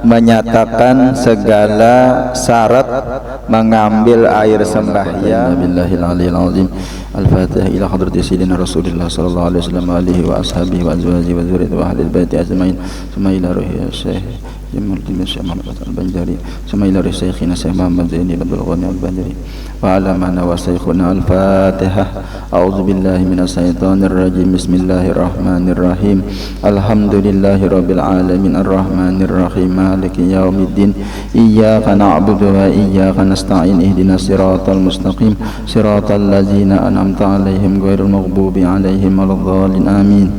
menyatakan segala syarat mengambil air sembahyang. Billahil aliyil azim. Al-Fatihah ila hadrati sayyidina Rasulillah sallallahu alaihi wasallam alihi wa ashabihi wa azwajihi wa dzurriyyatihi wa ahli baiti ajmain. Summa ila ruhi Syekh Jamaluddin Syekh Muhammad Al-Banjari. Summa ila ruhi Syekhina Syekh Muhammad Zaini Abdul Ghani Al-Banjari. Wa ala man wa syekhuna Al-Fatihah. A'udzu billahi minas syaitonir rajim. Bismillahirrahmanirrahim. Alhamdulillahirabbil alamin arrahmanir rahim maliki yaumiddin. Iyyaka na'budu wa iyyaka nasta'in ihdinas siratal mustaqim siratal ladzina an'amta 'alaihim ghairil maghdubi 'alaihim waladdallin amin.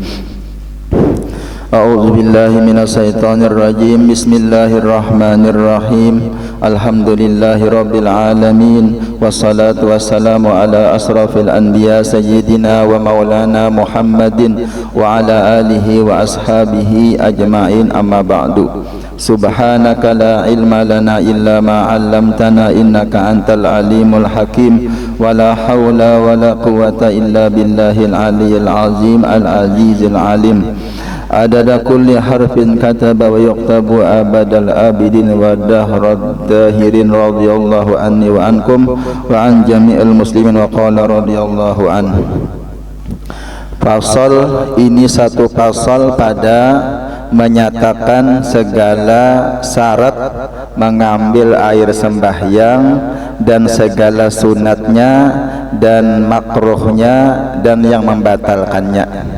A'udzu billahi minas syaitonir rajim. Bismillahirrahmanirrahim. Alhamdulillahirabbil alamin wassalatu wassalamu ala asrafil anbiya sayyidina wa maulana Muhammadin wa ala alihi wa ashabihi ajmain, amma ba'du. Subhanaka la ilma lana illa ma 'allamtana innaka antal alimul hakim. Wa la haula wa la quwwata illa billahil aliyyil azim al azizil alim. Adada kulli harfin kataba wa yuktabu abadal abidin wa dahrad dahirin radhiyallahu anni wa ankum wa an jami'il muslimin wa qala radhiyallahu anhu. Pasal ini satu pasal pada menyatakan segala syarat mengambil air sembahyang dan segala sunatnya dan makruhnya dan yang membatalkannya.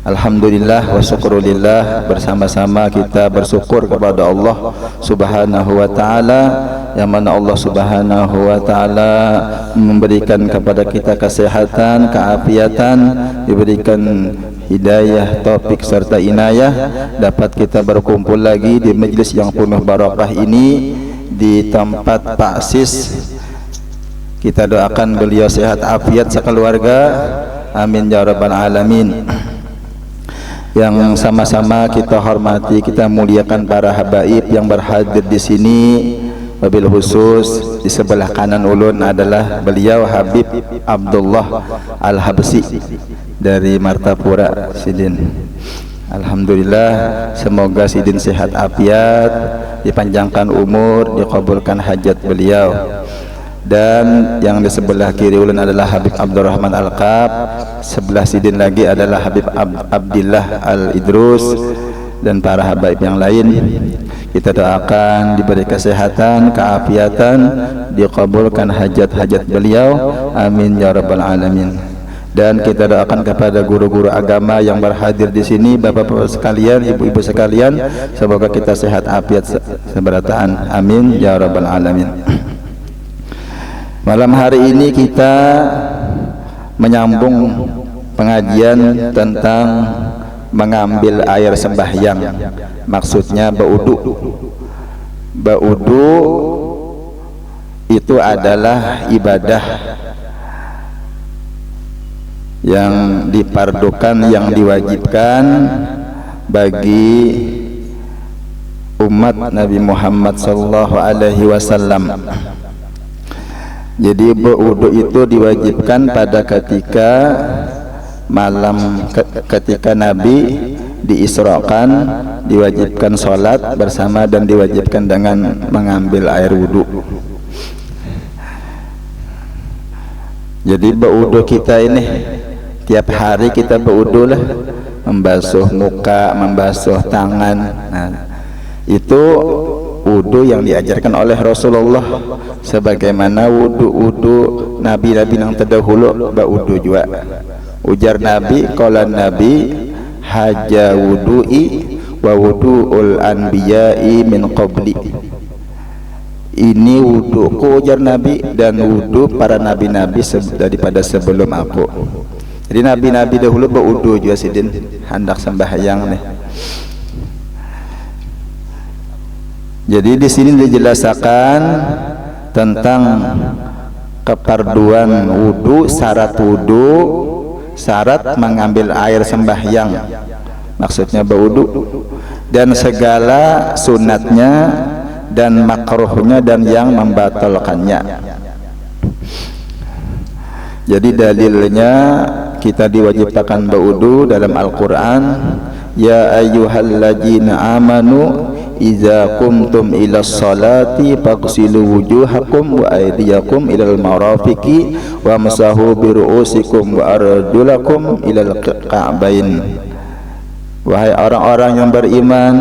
Alhamdulillah wa syukurillah, bersama-sama kita bersyukur kepada Allah Subhanahu wa taala, yang mana Allah Subhanahu wa taala memberikan kepada kita kesehatan, keafiatan, diberikan hidayah, taufik serta inayah, dapat kita berkumpul lagi di majlis yang penuh barakah ini di tempat Pak Sis. Kita doakan beliau sehat afiat sekeluarga, amin ya rabbal alamin. Yang sama-sama kita hormati, kita muliakan para habaib yang berhadir di sini. Wabil khusus di sebelah kanan ulun adalah beliau Habib Abdullah Al-Habsi dari Martapura Sidin. Alhamdulillah, semoga Sidin sehat afiat, dipanjangkan umur, dikabulkan hajat beliau. Dan yang di sebelah kiri ulun adalah Habib Abdurrahman Al-Qab, sebelah Sidin lagi adalah Habib Abdillah Al-Idrus dan para habaib yang lain. Kita doakan diberi kesehatan, keafiatan, dikabulkan hajat-hajat beliau, amin ya rabbal alamin. Dan kita doakan kepada guru-guru agama yang berhadir di sini, bapak-bapak sekalian, ibu-ibu sekalian, semoga kita sehat afiat seberataan, amin ya rabbal alamin. Malam hari ini kita menyambung pengajian tentang mengambil air sembahyang, maksudnya baudu. Baudu itu adalah ibadah yang dipardukan, yang diwajibkan bagi umat Nabi Muhammad sallallahu alaihi wasallam. Jadi berwudu itu diwajibkan pada ketika malam, ketika Nabi diisrakan, diwajibkan sholat bersama dan diwajibkan dengan mengambil air wudu. Jadi berwudu kita ini tiap hari kita berwudu lah, membasuh muka, membasuh tangan. Nah, itu wudu yang diajarkan oleh Rasulullah, sebagaimana wudu nabi-nabi yang terdahulu berwudu juga. Ujar Nabi, qala Nabi haja wudu'i wa wudu'ul anbiya'i min qabli. Ini wuduku, ujar Nabi, dan wudu para nabi-nabi daripada sebelum aku. Jadi nabi-nabi dahulu berwudu juga Sidin, hendak sembahyang nih. Jadi di sini dijelaskan tentang keparduan wudu, syarat wudu, syarat mengambil air sembahyang, maksudnya berwudu, dan segala sunatnya dan makruhnya dan yang membatalkannya. Jadi dalilnya kita diwajibkan berwudu dalam Al-Quran ya ayyuhalladzina amanu idza qumtum ila sholati faghsilu wujuhakum wa aydiyakum ilal marafiqi wamsahu bi ru'usikum wa arjulakum ilal ka'bain. Wahai orang-orang yang beriman,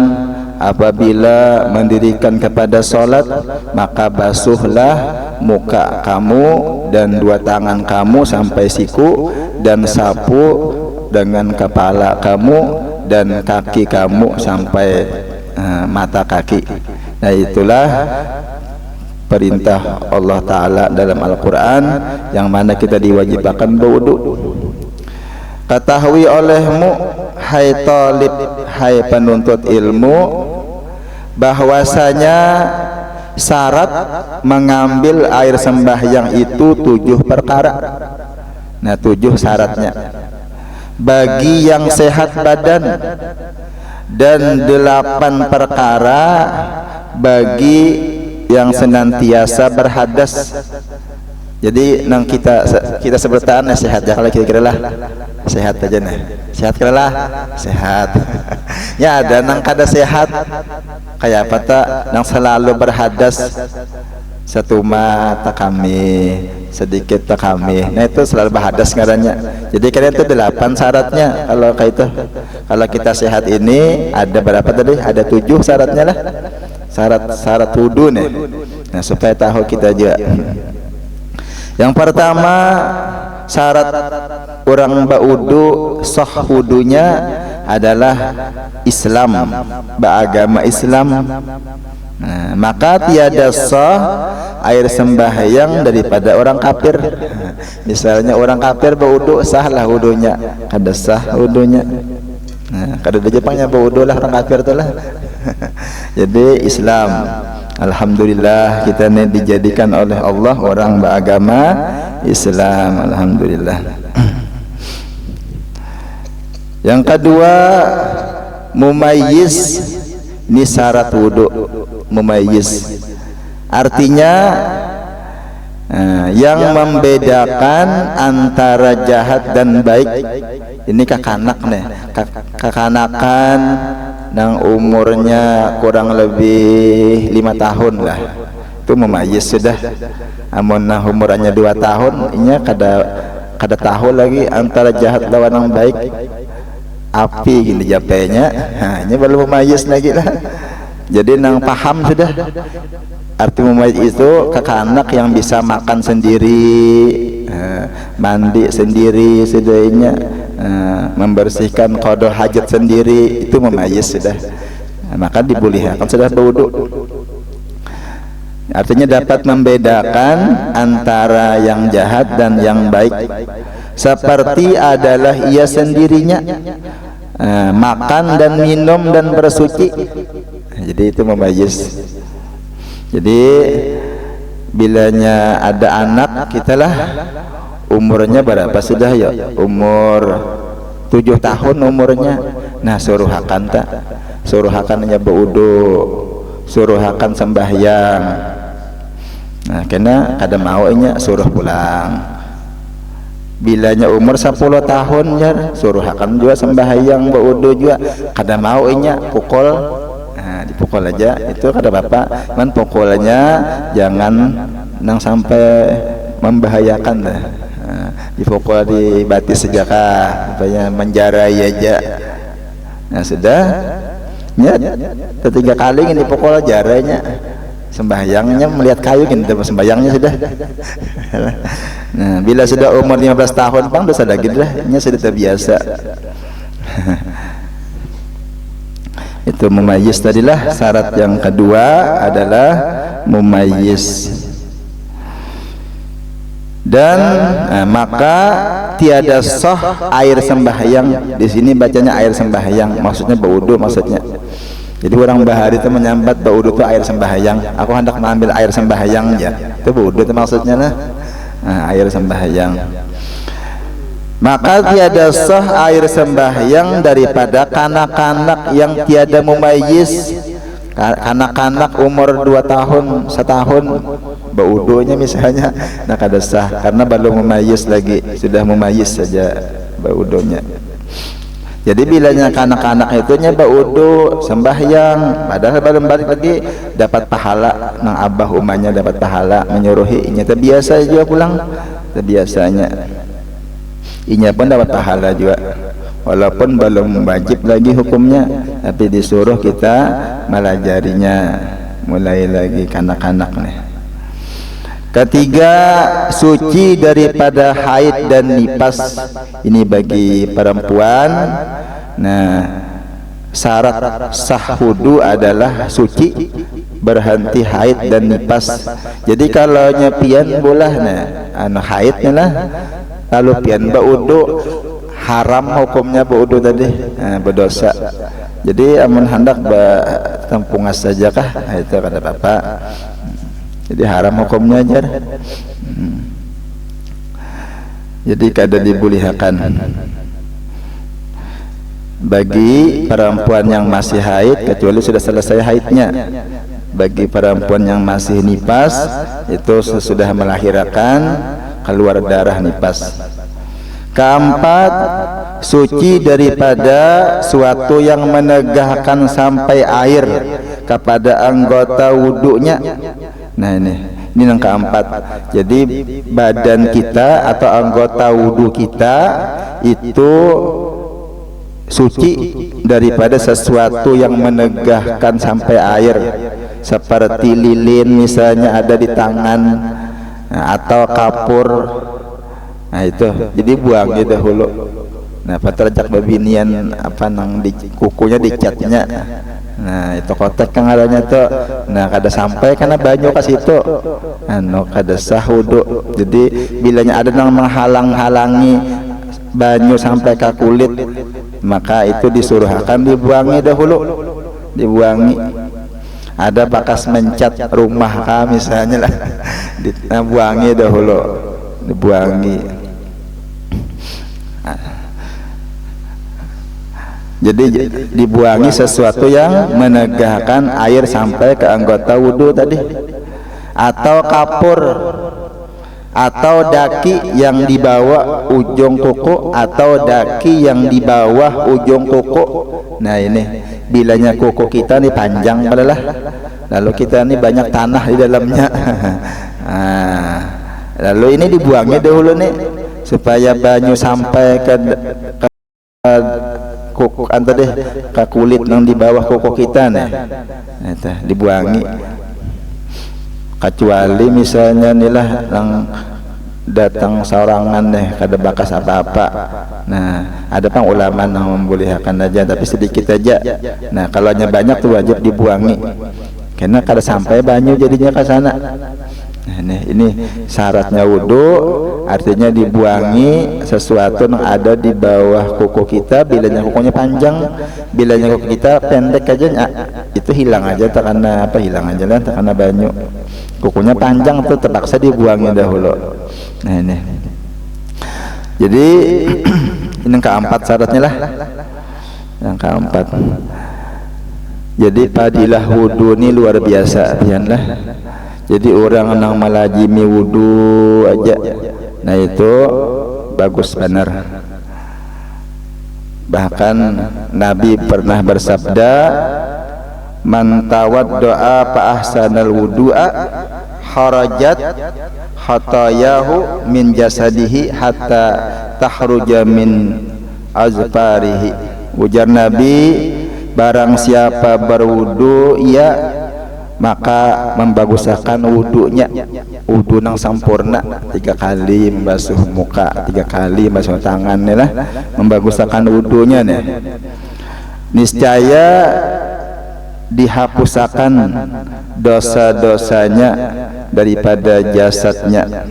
apabila mendirikan kepada salat, maka basuhlah muka kamu dan dua tangan kamu sampai siku, dan sapu dengan kepala kamu dan kaki kamu sampai mata kaki. Nah, itulah perintah Allah Ta'ala dalam Al-Quran, yang mana kita diwajibkan berwudu. Ketahui olehmu, hai talib, hai penuntut ilmu, bahwasanya syarat mengambil air sembahyang itu 7 perkara. Nah, 7 syaratnya. Bagi yang sehat badan, dan 8 perkara bagi yang senantiasa berhadas. Jadi nang kita sebertaan sehat ya, kalau kira-kira lah sehat aja nih, sehat kira lah sehat. Ya ada nang kada sehat kayak apa tak, nang selalu berhadas, satu mata kami sedikit tak kami, nah itu selalu berhadas ngaranya. Jadi kalian itu 8 syaratnya. Kalau kayak itu, kalau kita sehat ini ada berapa tadi? Ada 7 syaratnya lah, syarat wudu nih. Nah, supaya tahu kita juga. Yang pertama, syarat orang baudu sah wudunya adalah Islam, beragama Islam. Nah, maka tiada sah air sembahyang daripada orang kafir. Misalnya orang kafir berwudu, sahlah wudunya, kada sah wudunya. Nah, kada di Jepangnya berwudu lah orang kafir tu lah. Jadi Islam, alhamdulillah kita ni dijadikan oleh Allah orang beragama Islam, alhamdulillah. Yang kedua, mumayyiz. Ini syarat wudu, mumayyiz. Artinya yang membedakan antara jahat dan baik. Ini kakanak nih, kakanakan yang umurnya kurang lebih 5 tahun lah, itu mumayyiz sudah. Amun umurnya 2 tahun, inya kada tahu lagi antara jahat lawan yang baik. Api gini japenya, nah, ini baru mumayyiz lagi lah. Jadi nang paham sudah. Arti mumayyiz itu kakanak yang bisa makan sendiri, mandi sendiri sudahnya, membersihkan qada hajat sendiri, itu mumayyiz sudah. Maka dibolehkan sudah berwudu. Artinya dapat membedakan antara yang jahat dan yang baik. Seperti adalah ia sendirinya, makan dan minum dan bersuci. Jadi itu mumayyiz. Jadi bilanya ada anak kita lah, umurnya berapa sudah ya? Umur 7 tahun umurnya. Nah, suruhakan tak? Suruhakannya berwudu, suruhakan sembahyang. Nah, kena kada maunya suruh pulang. Bilanya umur 10 tahun ya, suruhakan juga sembahyang berwudu juga. Kada maunya pukul, nah, dipukul aja itu kada bapak. Man pukulnya jangan nang sampai membahayakan dah. Nah, dipukul di batis saja kah, supaya menjarai aja. Nah, sudah ya, 3 kali ini pukul jaranya. Sembahyangnya melihat kayu gitu, sembahyangnya sudah. Nah, bila sudah umur 15 tahun pang dosa lagi dah, nya sudah terbiasa. Itu mumayyiz tadilah. Syarat yang kedua adalah mumayyiz. Dan maka tiada sah air sembahyang. Di sini bacanya air sembahyang, maksudnya berwudu maksudnya. Jadi orang bahari itu menyambat berwudu itu air sembahyang. Aku hendak mengambil air sembahyang ya. Itu berwudu itu maksudnya lah. Nah, air sembahyang. Maka tiada sah air sembahyang daripada kanak-kanak yang tiada mumayyiz. Kanak-kanak umur 2 tahun, 1 tahun berwudunya misalnya, nah kada sah karena belum mumayyiz lagi. Sudah mumayyiz saja berwudunya. Jadi bilanya kanak-kanak itunya baudu sembahyang, padahal baru balik lagi dapat pahala, nang abah umanya dapat pahala menyuruhi, inya terbiasa juga pulang, terbiasanya inya pun dapat pahala juga, walaupun belum wajib lagi hukumnya, tapi disuruh kita melajarinya, mulai lagi kanak-kanak nih. Ketiga, suci daripada haid dan nifas. Ini bagi perempuan. Nah, syarat sah wudu adalah suci, berhenti haid dan nifas. Jadi kalau nyepian bolah nah anu haidnya lah, lalu pian baudu haram hukumnya baudu tadi, berdosa. Jadi amun hendak tempungas saja kah, itu kata Bapak. Jadi haram hukumnya aja. Jadi kada dibolehkan bagi perempuan yang masih haid, kecuali sudah selesai haidnya. Bagi perempuan yang masih nifas, itu sesudah melahirkan keluar darah nifas. Keempat, suci daripada suatu yang menegahkan sampai air kepada anggota wudunya. Nah ini yang keempat. Jadi badan kita atau anggota wudu kita itu suci daripada sesuatu yang menegahkan sampai air, seperti lilin misalnya ada di tangan, atau kapur. Nah itu jadi buang dahulu. Nah patrajak babinian apa nang di kukunya dicatnya. Nah itu kotak kang adanya tuh. Nah kada sampai karena banyu ke situ, anu kada sah wudu. Jadi bilanya ada yang menghalang-halangi banyu sampai ke kulit, maka itu disuruh akan dibuangi dahulu, dibuangi. Ada bekas mencat rumah kah misalnya lah, dibuangi dahulu, dibuangi. Jadi dibuangi sesuatu yang menegahkan air sampai ke anggota wudu tadi, atau kapur, atau daki yang di bawah ujung kuku, atau daki yang di bawah ujung kuku. Nah ini bilanya kuku kita nih panjang padalah, lalu kita nih banyak tanah di dalamnya. Lalu ini dibuangnya dahulu nih supaya banyu sampai ke kuku antar deh ke kulit yang di bawah kuku kita nih, dibuangi. Kecuali misalnya nilah yang datang sorangan deh kada bakas apa-apa. Nah ada pang ulama yang membolehkan aja, tapi sedikit aja. Nah kalau banyak tuh wajib dibuangi, karena kada sampai banyu jadinya ke sana. Nah, ini syaratnya wudu, artinya dibuangi sesuatu yang ada di bawah kuku kita. Bilanya kukunya panjang, bilanya kuku kita pendek aja, itu hilang aja, karena apa hilang aja lah, karena banyu. Kukunya panjang tuh terpaksa dibuangi dahulu. Nah ini, jadi ini yang keempat syaratnya lah, yang keempat. Jadi padilah wudu ini luar biasa, lah. Jadi orang yang melajimi wudu aja, nah itu bagus benar. Bahkan Nabi pernah bersabda, man tawaddoa fa ahsanal wudu'a harajat khatayahu min jasadihi hatta tahruja min azfarihi. Ujar Nabi, barang siapa berwudu ya maka membaguskan wudunya, wudu nang sampurna, 3 kali membasuh muka, 3 kali membasuh tangan nih lah, membaguskan wudunya nih, niscaya dihapuskan dosa-dosanya daripada jasadnya,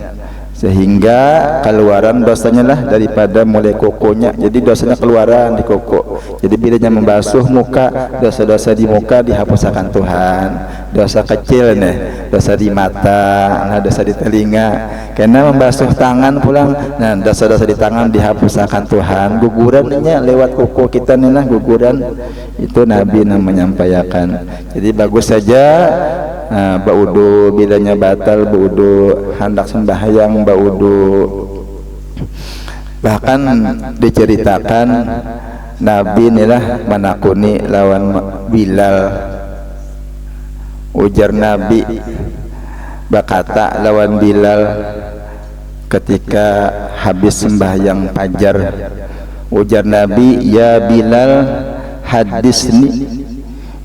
sehingga keluaran dosanya lah daripada mulai kukunya. Jadi dosanya keluaran di kuku. Jadi bilanya membasuh muka, dosa-dosa di muka dihapuskan Tuhan. Dosa kecil nih, dosa di mata, nah dosa di telinga. Karena membasuh tangan pulang, nah dosa-dosa di tangan dihapuskan Tuhan. Gugurannya lewat kuku kita nih lah, guguran. Itu Nabi yang menyampaikan. Jadi bagus saja baudu bilanya batal, baudu hendak sembahyang, baudu. Bahkan diceritakan Nabi inilah manakuni lawan Bilal. Ujar Nabi berkata lawan Bilal ketika habis sembahyang fajar. Ujar Nabi, ya Bilal, hadisni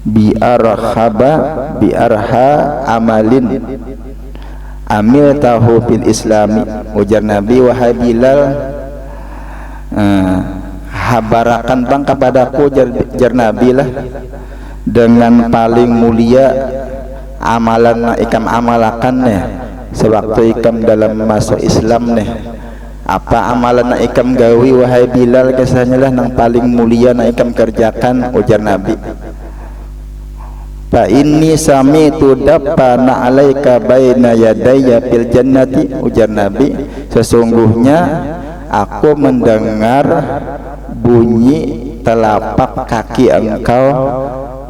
biarha amalin amil tahu fil islami. Ujar Nabi, wahai Bilal, habarakan bang kepadaku, jar Nabi lah, dengan paling mulia amalan ikam amalakan nih sewaktu ikam dalam masuk Islam nih. Apa amalan na ikam gawi wahai Bilal, kesannya lah nang paling mulia na ikam kerjakan. Ujar Nabi, fa inni sami'tu dabbana 'alaika baina yadayya fil jannati. Ujar Nabi, sesungguhnya aku mendengar bunyi telapak kaki engkau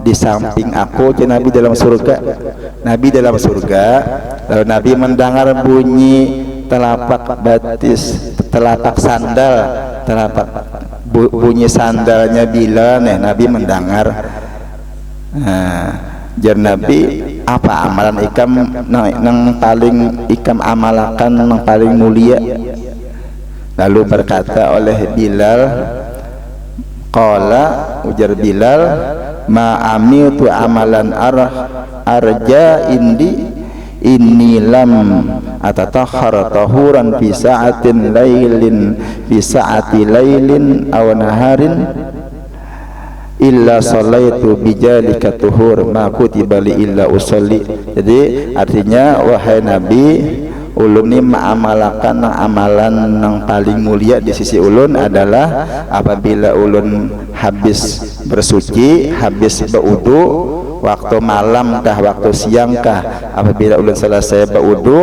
di samping aku. Ujar Nabi dalam surga. Nabi dalam surga, lalu Nabi mendengar bunyi telapak batis, telapak sandal, bunyi sandalnya Bilal nih. Nabi mendengar. Jar Nabi, apa amalan ikam nang paling ikam amalakan nang paling mulia? Lalu berkata oleh Bilal, qala, ujar Bilal, ma amiltu amalan arja indi inni lam atatakhar tahuran fi sa'atin lailin fi sa'ati lailin aw naharin illa sallaitu bijalika tuhur ma kutiba li illa usolli. Jadi artinya, wahai Nabi, ulun ni ma'amalakan amalan yang paling mulia di sisi ulun adalah apabila ulun habis bersuci, habis berwudu, waktu malam kah, waktu siang kah, apabila ulun selesai berwudu,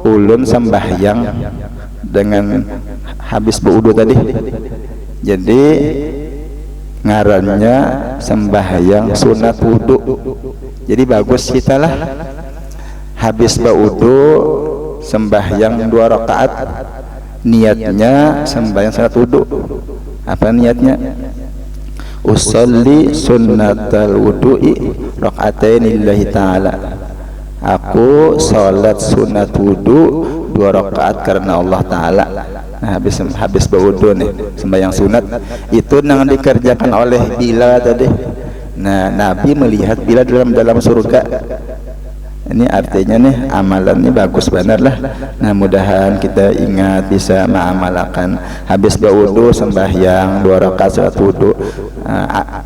ulun sembahyang dengan habis berwudu tadi. Jadi ngarannya sembahyang sunat wudu. Jadi bagus kita lah habis berwudu sembahyang 2 rakaat, niatnya sembahyang sunat wudu. Apa niatnya? Usolli sunnatal wudu'i rakaatain lillahi ta'ala. Aku salat sunat wudu 2 rakaat karena Allah Ta'ala. Nah, habis berwudu nih sembahyang sunat itu yang dikerjakan oleh Bilal tadi. Nah, Nabi melihat Bilal dalam surga. Ini artinya nih amalan ini bagus benar lah. Nah, mudahan kita ingat bisa mengamalkan habis berwudu sembahyang 2 rakaat salat wudu.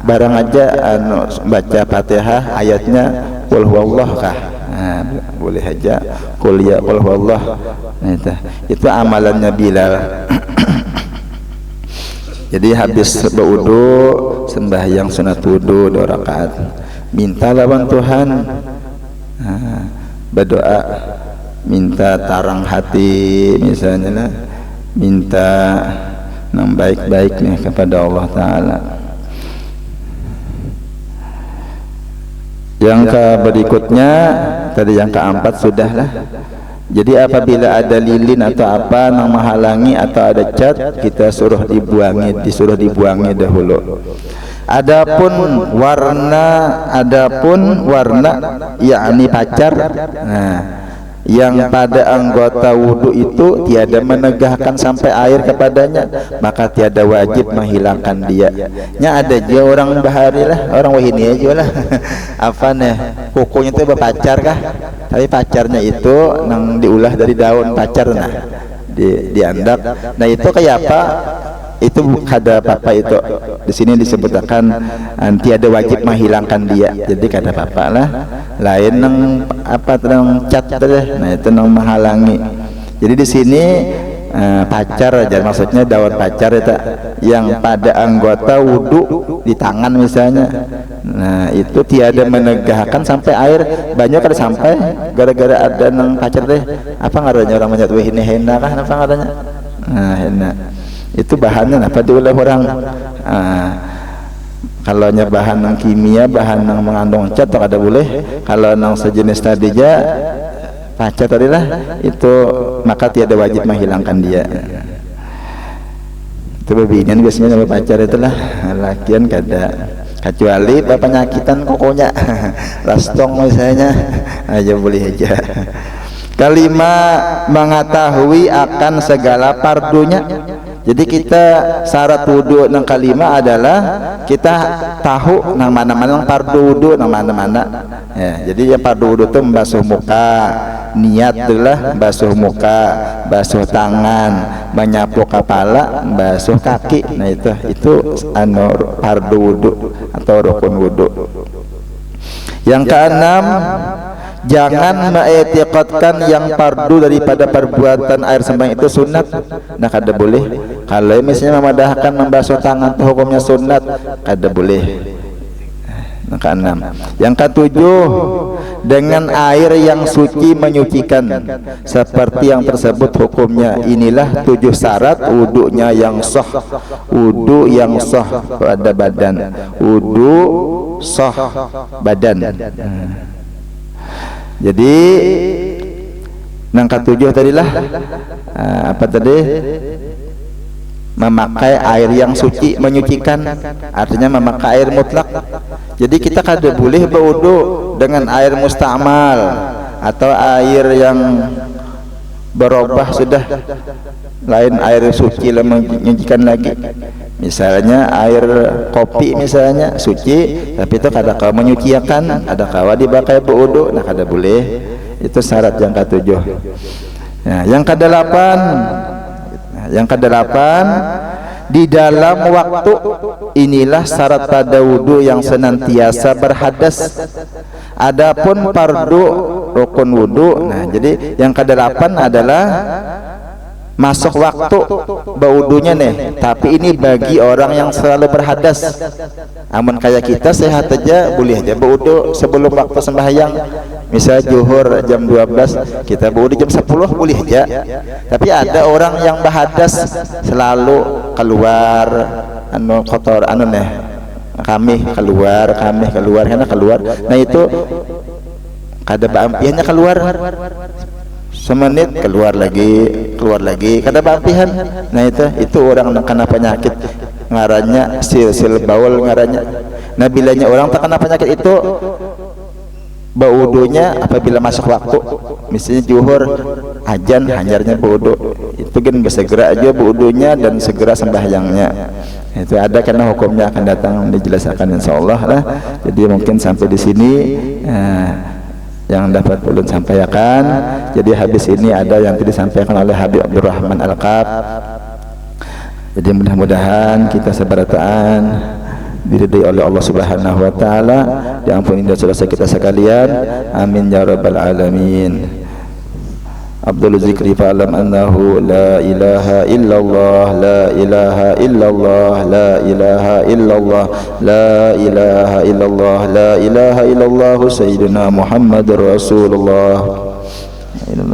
Barang aja baca Fatihah ayatnya qul huwallah kah. Boleh aja qul ya qul huwallah. Nah, itu amalannya Bilal. Jadi habis berwudu sembahyang sunat wudu 2 rakaat. Minta lawan Tuhan. Berdoa, minta tarang hati misalnya lah, minta yang baik-baik nih kepada Allah Ta'ala. Yang berikutnya tadi yang keempat sudah lah. Jadi apabila ada lilin atau apa yang menghalangi atau ada cat, kita disuruh dibuangi dahulu. Adapun warna yakni pacar, nah, yang pada anggota wudu itu tiada menegahkan sampai air kepadanya, maka tiada wajib menghilangkan dia. Nya ada aja orang bahari lah, orang wahini aja lah. Apa nih hukumnya itu berpacar kah? Tapi pacarnya itu nang diulah dari daun pacar, nah diandak. Nah itu kayak apa? Itu kada apa-apa itu. Di sini disebutkan tiada wajib menghilangkan dia. Jadi kada apa-apa lah. Lain nang apa nang cat tadi. Nah itu nang menghalangi. Jadi di sini pacar aja, maksudnya daun pacar itu yang pada anggota wudu di tangan misalnya. Nah itu tiada menegahkan sampai air banyak kada sampai gara-gara ada nang pacar deh. Apa ngarannya orang menyat ini henna kah? Apa ngarannya? Nah henna. Itu bahannya apa diolah orang. Kalau nya bahan yang kimia, bahan yang mengandung cat tak ada boleh. Kalau yang sejenis tadi aja pacar tadi lah itu, maka tiada wajib menghilangkan dia. Itu bebinian biasanya sama pacar itulah, lakian kada, kecuali penyakitan kokonya rastong misalnya aja boleh aja. Kelima, mengetahui akan segala fardunya. Jadi kita syarat wudu nang kelima adalah kita tahu nang mana-mana nang fardu wudu nang mana-mana. Ya, jadi yang fardu wudu itu membasuh muka, niat itulah basuh muka, basuh tangan, menyapu kepala, basuh kaki. Nah itu fardu wudu atau rukun wudu. Yang keenam, jangan mengiktikadkan yang fardu daripada perbuatan air sembahyang itu sunat. Nah kada boleh. Kalau misalnya memadahkan membasuh tangan itu hukumnya sunat, kada boleh. Nah, keenam. Yang ketujuh, dengan air yang suci menyucikan seperti yang tersebut hukumnya. Inilah 7 syarat wudunya yang sah. Wudu yang sah pada badan. Wudu sah badan. Jadi yang ketujuh tadilah apa tadi? Memakai air yang suci menyucikan, artinya memakai air mutlak. Jadi kita kada boleh berwudu dengan air mustamal atau air yang berubah sudah lain air suci menyucikan lagi. Misalnya air kopi misalnya suci, tapi itu kada kau menyucikan, ada kawa dipakai berwudu, nah kada boleh. Itu syarat yang ketujuh. Nah, yang kedelapan, di dalam waktu inilah syarat pada wudu yang senantiasa berhadas. Adapun fardu rukun wudu, nah jadi yang kedelapan adalah masuk waktu berwudunya nih, tapi ini bagi orang yang selalu berhadas. Amun kayak kita sehat aja boleh aja berwudu sebelum waktu sembahyang. Misal zuhur jam 12, kita berwudu jam 10 boleh aja. Tapi ada orang yang berhadas selalu keluar kotor kami keluar karena keluar. Nah itu kada baampiannya keluar. Semenit keluar lagi kada bampihan. Nah itu orang kena penyakit ngarannya sil baul ngarannya. Nah bilanya orang terkena penyakit itu berwudunya apabila masuk waktu, misalnya zuhur ajan hanyarnya berwudu, itu kan segera aja berwudunya dan segera sembahyangnya. Itu ada karena hukumnya akan datang dijelaskan insyaallah lah. Jadi mungkin sampai di sini yang dapat ulun sampaikan. Jadi habis ini ada yang disampaikan oleh Habib Abdurrahman Al-Qab. Jadi mudah-mudahan kita seberataan diridai oleh Allah Subhanahu wa taala, diampuni dosa-dosa kita sekalian. Amin ya rabbal alamin. Abdul zikri fa'lam annahu la ilaha illallah, la ilaha illallah, la ilaha illallah, la ilaha illallah, la ilaha illallah sayyidina Muhammadur Rasulullah.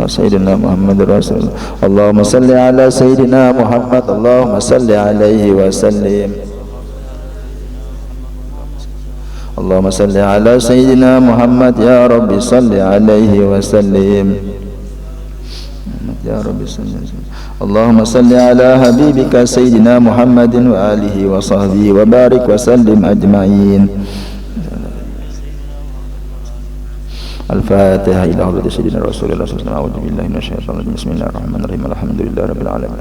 Sayyidina Muhammadur Rasulullah. Allahumma salli ala sayyidina Muhammad, Allahumma salli alaihi wa sallim. Allahumma salli ala sayyidina Muhammad, ya Rabbi salli alaihi wa sallim. Ya Rabbi salli. Allahumma salli ala habibika sayyidina Muhammadin wa alihi wa sahbihi wa barik wa sallim ajma'in. Al-Fatiha ila hadrati sayyidina Rasulullah sallallahu alaihi wasallam. A'udzu billahi minasyaitonir rajim. Bismillahirrahmanirrahim. Alhamdulillahi rabbil alamin.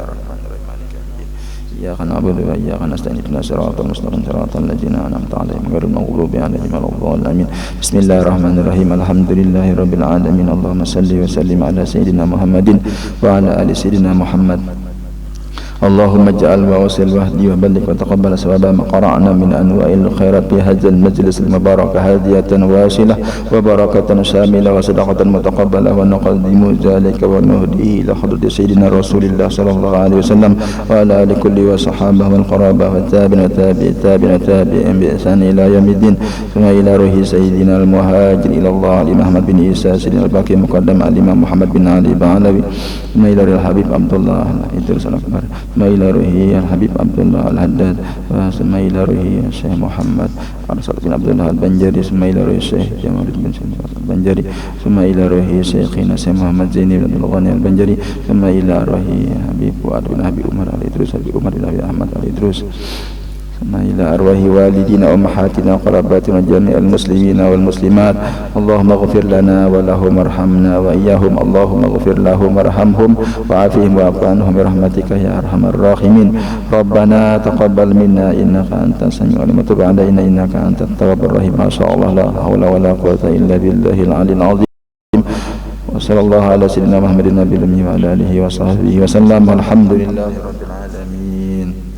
Iyyaka na'budu wa iyyaka nasta'in. Ihdinas siratal mustaqim, siratal ladzina an'amta 'alaihim ghairil maghdubi 'alaihim waladdallin. Bismillahirrahmanirrahim. Alhamdulillahi rabbil alamin. Allahumma shalli wa sallim ala sayyidina Muhammadin wa ala ali sayyidina Muhammad. Allahumma ij'al wa wasil wahdi wa balligh wa taqabbal sawaba ma qara'na min anwa'il khairat fi hadzal majlis al-mubarak hadiyatan wasilah wa barakatan shamilah wa sadaqatan mutaqabbalah wa naqaddimu dzalika wa nuhdihi ila hadrati sayyidina Rasulillah sallallahu alaihi wasallam wa ala ali kulli wa sahabah wal qarabah wa tabi'in bi ihsan ila yaumiddin. Thumma ila ruhi sayyidina al-muhajir ila Allah Ali Muhammad bin Isa sayyidina al-baqi muqaddam al-imam Muhammad bin Ali Ba'alawi. Thumma ila al-habib Abdullah Idris al-Akbar. ثم إلى روحه الحبيب عبد الله الحداد ثم إلى روحه الشيخ محمد أرسل بن عبد الله البنجري ثم إلى روحه الشيخ جمال بن البنجري ثم إلى روحه شيخنا الشيخ محمد زيني بن عبد الغني البنجري ثم إلى روحه حبيب وعد بن أبي عمر الإدروس أبي عمر بن أبي أحمد الإدروس ثم إلى أرواح والدينا وأمهاتنا وقراباتنا وجميع المسلمين والمسلمات اللهم اغفر لنا ولهم وارحمنا وإياهم اللهم اغفر لهم وارحمهم وعافهم واعف عنهم برحمتك يا أرحم الراحمين ربنا تقبل منا إنك أنت السميع العليم وتب علينا إنك أنت التواب الرحيم ما شاء الله لا حول ولا قوة إلا بالله العلي العظيم وصلى الله على سيدنا محمد النبي الأمي وعلى آله وصحبه وسلم والحمد لله رب العالمين.